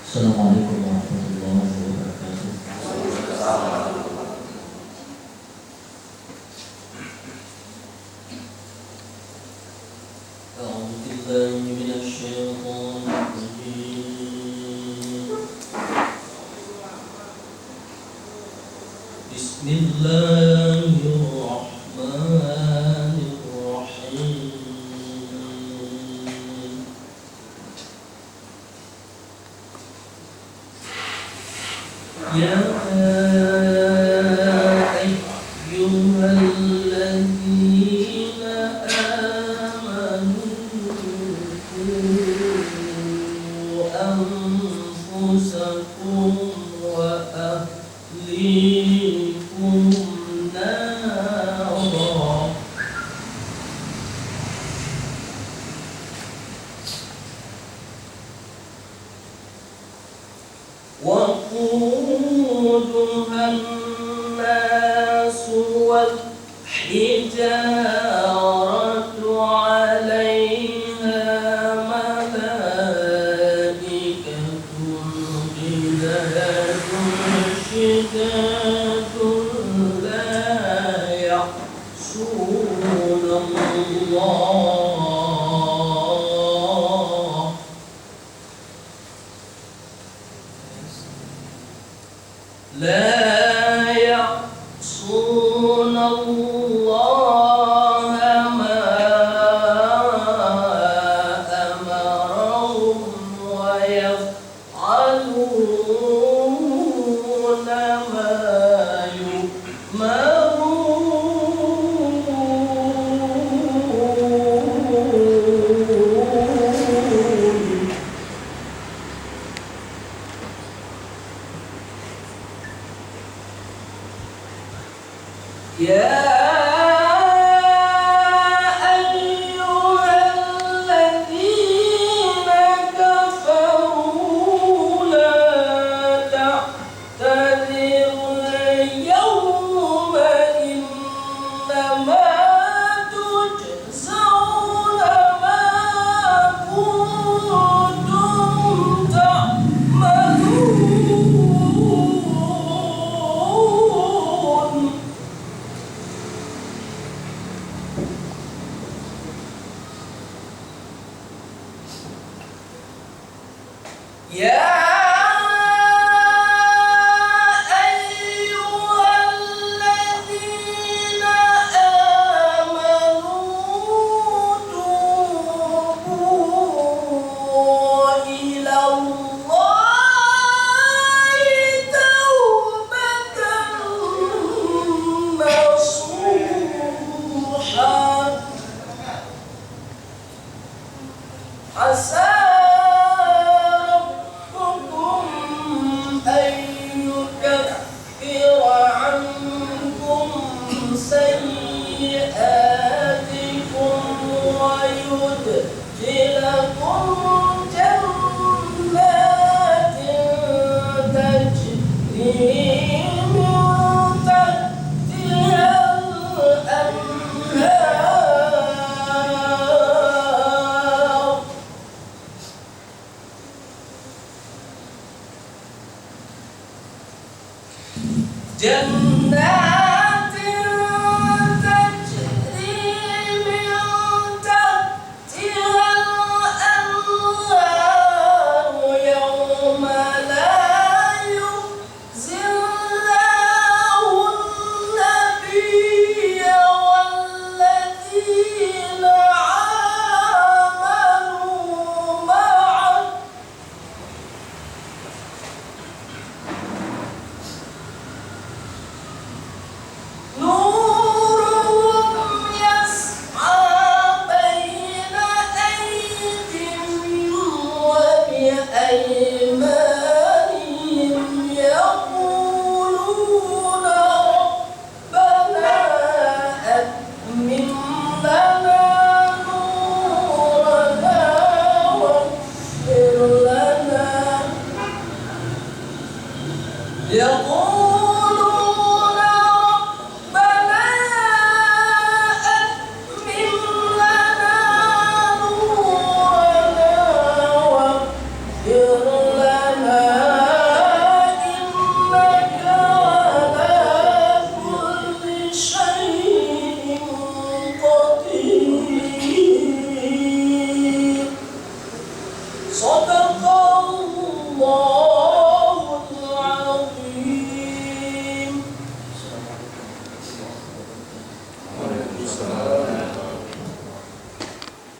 Assalamualaikum warahmatullahi wabarakatuh. أعوذ بالله من الشيطان الرجيم. بسم الله الرحمن الرحيم. يا أيها الذين آمنوا قوا أنفسكم وأهليكم نارا وقودها الناس والحجارة عليها ملائكة غلاظ شداد لا يعصون الله ما أمرهم ويفعلون ما يؤمرون. يا أيها الذين كفروا لا تعتذروا اليوم إنما تجزون ما كنتم تعملون. يا أيها الذين آمنوا توبوا إلى الله توبة نصوحا عسى سيئاتكم ويدخلكم جنات تجري من تحتها الأنهار جنات